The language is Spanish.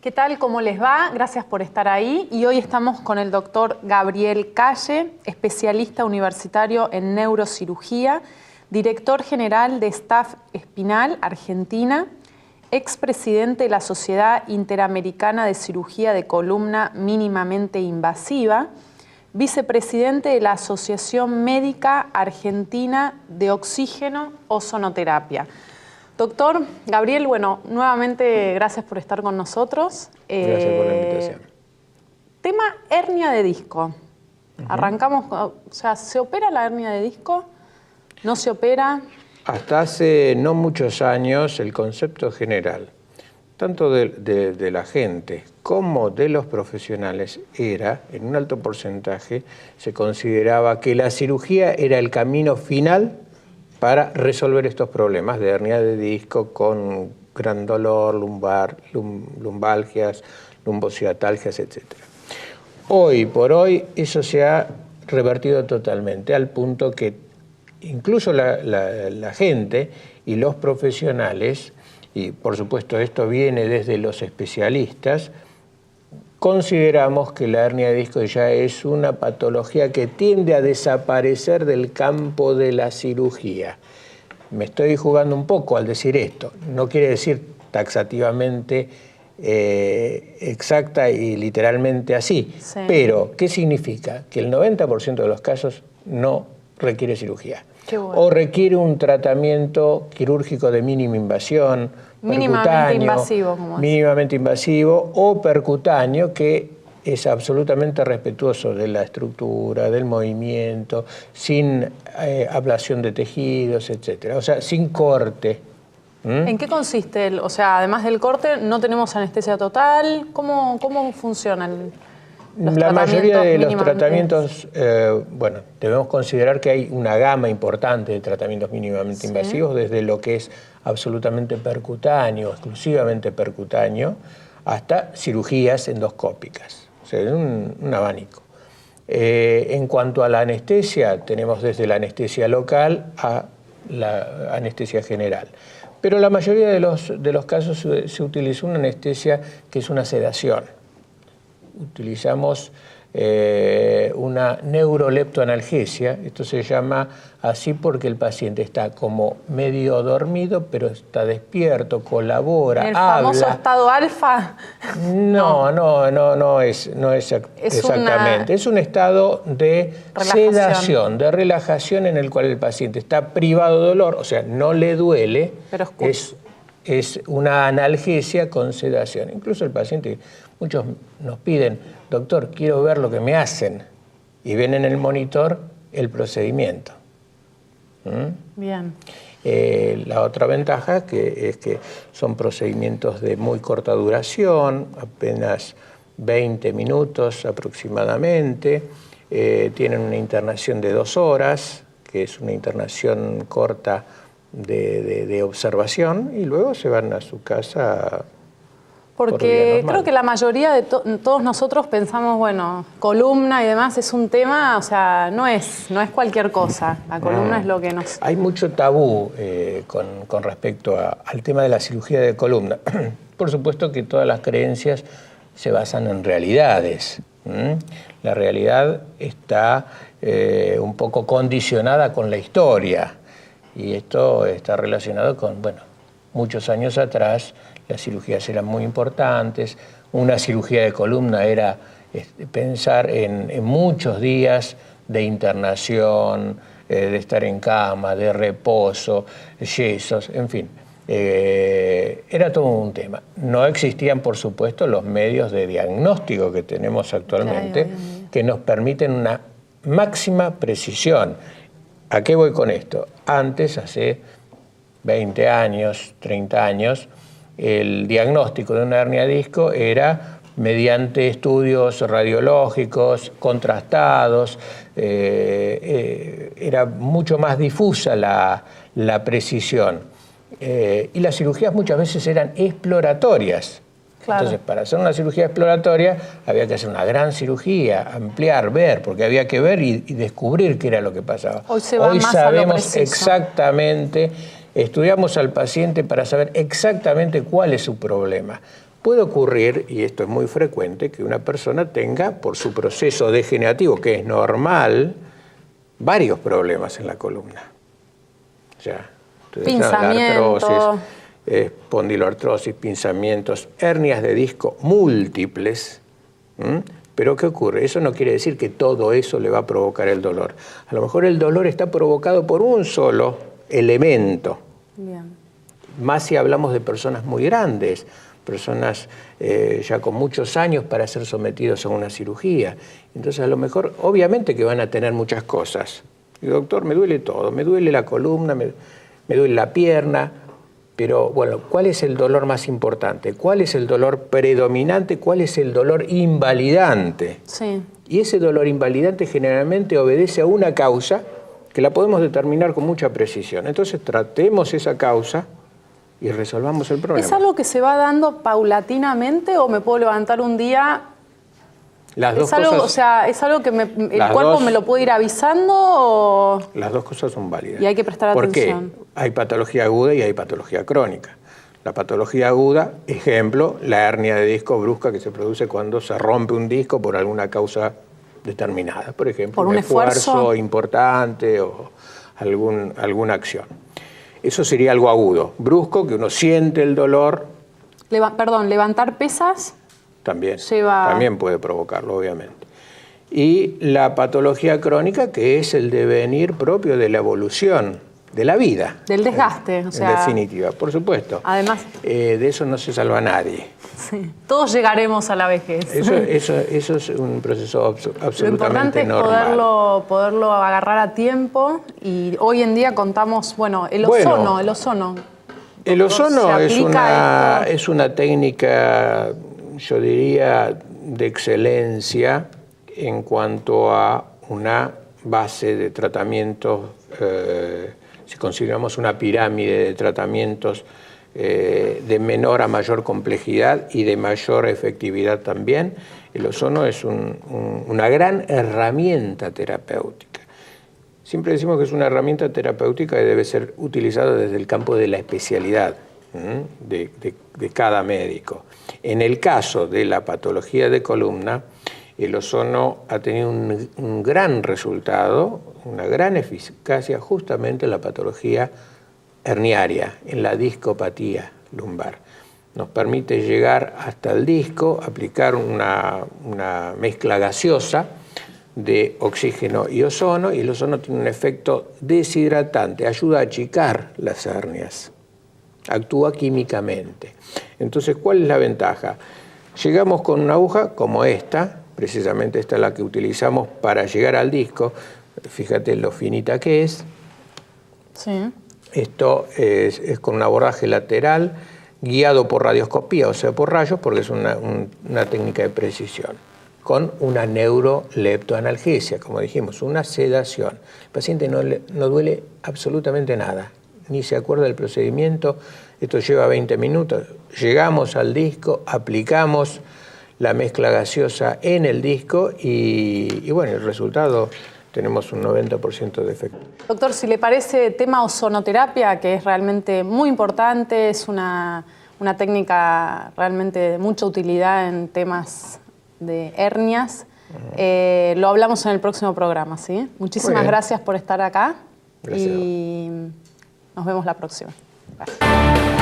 ¿Qué tal? ¿Cómo les va? Gracias por estar ahí. Y hoy estamos con el doctor Gabriel Calle, especialista universitario en neurocirugía, director general de Staff Espinal Argentina, expresidente de la Sociedad Interamericana de Cirugía de Columna Mínimamente Invasiva, vicepresidente de la Asociación Médica Argentina de Oxígeno Ozonoterapia. Doctor Gabriel, bueno, nuevamente gracias por estar con nosotros. Gracias por la invitación. Tema hernia de disco. Arrancamos, o sea, ¿se opera la hernia de disco? ¿No se opera? Hasta hace no muchos años el concepto general, tanto de la gente como de los profesionales, era, en un alto porcentaje, se consideraba que la cirugía era el camino final para resolver estos problemas de hernia de disco con gran dolor, lumbalgias, lumbociatalgias, etc. Hoy por hoy eso se ha revertido totalmente, al punto que incluso la gente y los profesionales, y por supuesto esto viene desde los especialistas, consideramos que la hernia de disco ya es una patología que tiende a desaparecer del campo de la cirugía. Me estoy jugando un poco al decir esto. No quiere decir taxativamente exacta y literalmente así. Sí. Pero, ¿qué significa? Que el 90% de los casos no requiere cirugía. Qué bueno. O requiere un tratamiento quirúrgico de mínima invasión, mínimamente invasivo o percutáneo, que es absolutamente respetuoso de la estructura, del movimiento, sin ablación de tejidos, etc. O sea, sin corte. ¿En qué consiste? O sea, además del corte, ¿no tenemos anestesia total? ¿Cómo funciona la mayoría de los tratamientos, bueno, debemos considerar que hay una gama importante de tratamientos mínimamente invasivos, desde lo que es absolutamente percutáneo, exclusivamente percutáneo, hasta cirugías endoscópicas. O sea, es un abanico. En cuanto a la anestesia, tenemos desde la anestesia local a la anestesia general. Pero la mayoría de los casos se utiliza una anestesia que es una sedación. Utilizamos una neuroleptoanalgesia. Esto se llama así porque el paciente está como medio dormido, pero está despierto, colabora, ¿El famoso estado alfa? No es exactamente. Es un estado de sedación, de relajación, en el cual el paciente está privado de dolor, o sea, no le duele, pero es una analgesia con sedación. Incluso el paciente, muchos nos piden, doctor, quiero ver lo que me hacen, y ven en el monitor el procedimiento. Bien. La otra ventaja es que son procedimientos de muy corta duración, apenas 20 minutos aproximadamente, tienen una internación de 2 horas, que es una internación corta de observación, y luego se van a su casa. Porque creo que la mayoría de todos nosotros pensamos, bueno, columna y demás es un tema, o sea, no es cualquier cosa. La columna es lo que nos... Hay mucho tabú con respecto al tema de la cirugía de columna. Por supuesto que todas las creencias se basan en realidades. La realidad está un poco condicionada con la historia. Y esto está relacionado con, bueno, muchos años atrás las cirugías eran muy importantes. Una cirugía de columna era pensar en muchos días de internación, de estar en cama, de reposo, yesos, en fin. Era todo un tema. No existían, por supuesto, los medios de diagnóstico que tenemos actualmente, que nos permiten una máxima precisión. ¿A qué voy con esto? Antes, hace 20 años, 30 años, el diagnóstico de una hernia de disco era mediante estudios radiológicos contrastados, era mucho más difusa la precisión. Y las cirugías muchas veces eran exploratorias. Claro. Entonces, para hacer una cirugía exploratoria había que hacer una gran cirugía, ampliar, ver, porque había que ver y descubrir qué era lo que pasaba. Hoy sabemos exactamente, estudiamos al paciente para saber exactamente cuál es su problema. Puede ocurrir, y esto es muy frecuente, que una persona tenga, por su proceso degenerativo, que es normal, varios problemas en la columna. Ya, Pinzamiento. la artrosis, espondiloartrosis, pinzamientos, hernias de disco múltiples. Pero ¿qué ocurre? Eso no quiere decir que todo eso le va a provocar el dolor. A lo mejor el dolor está provocado por un solo elemento. Bien. Más si hablamos de personas muy grandes, personas ya con muchos años para ser sometidos a una cirugía. Entonces a lo mejor, obviamente que van a tener muchas cosas. Y, doctor, me duele todo, me duele la columna, me duele la pierna, pero bueno, ¿cuál es el dolor más importante? ¿Cuál es el dolor predominante? ¿Cuál es el dolor invalidante? Sí. Y ese dolor invalidante generalmente obedece a una causa que la podemos determinar con mucha precisión. Entonces tratemos esa causa y resolvamos el problema. ¿Es algo que se va dando paulatinamente o me puedo levantar un día? Las dos ¿Es algo, cosas, o sea, ¿es algo que el cuerpo dos, me lo puede ir avisando o...? Las dos cosas son válidas. Y hay que prestar atención. ¿Por qué? Hay patología aguda y hay patología crónica. La patología aguda, ejemplo, la hernia de disco brusca que se produce cuando se rompe un disco por alguna causa determinada. Por ejemplo, ¿por un esfuerzo importante o alguna acción. Eso sería algo agudo. Brusco, que uno siente el dolor. Levantar pesas. También puede provocarlo, obviamente. Y la patología crónica, que es el devenir propio de la evolución, de la vida. Del desgaste, o sea... En definitiva, por supuesto. Además... de eso no se salva nadie. Sí, todos llegaremos a la vejez. Eso es un proceso absolutamente Lo importante es normal. poderlo agarrar a tiempo y hoy en día contamos, el ozono. El ozono es una técnica, yo diría, de excelencia en cuanto a una base de tratamientos, si consideramos una pirámide de tratamientos de menor a mayor complejidad y de mayor efectividad también, el ozono es una gran herramienta terapéutica. Siempre decimos que es una herramienta terapéutica que debe ser utilizada desde el campo de la especialidad de cada médico. En el caso de la patología de columna, el ozono ha tenido un gran resultado, una gran eficacia justamente en la patología herniaria, en la discopatía lumbar. Nos permite llegar hasta el disco, aplicar una mezcla gaseosa de oxígeno y ozono, y el ozono tiene un efecto deshidratante, ayuda a achicar las hernias, actúa químicamente. Entonces, ¿cuál es la ventaja? Llegamos con una aguja como esta, precisamente esta es la que utilizamos para llegar al disco, fíjate lo finita que es. Sí. Esto es con un abordaje lateral guiado por radioscopía, o sea, por rayos, porque es una técnica de precisión, con una neuroleptoanalgesia, como dijimos, una sedación. El paciente no duele absolutamente nada, ni se acuerda del procedimiento. Esto lleva 20 minutos. Llegamos al disco, aplicamos la mezcla gaseosa en el disco y bueno, el resultado... tenemos un 90% de efecto. Doctor, si le parece tema ozonoterapia, que es realmente muy importante, es una técnica realmente de mucha utilidad en temas de hernias, lo hablamos en el próximo programa, ¿sí? Muchísimas gracias por estar acá. Gracias. Y nos vemos la próxima. Gracias.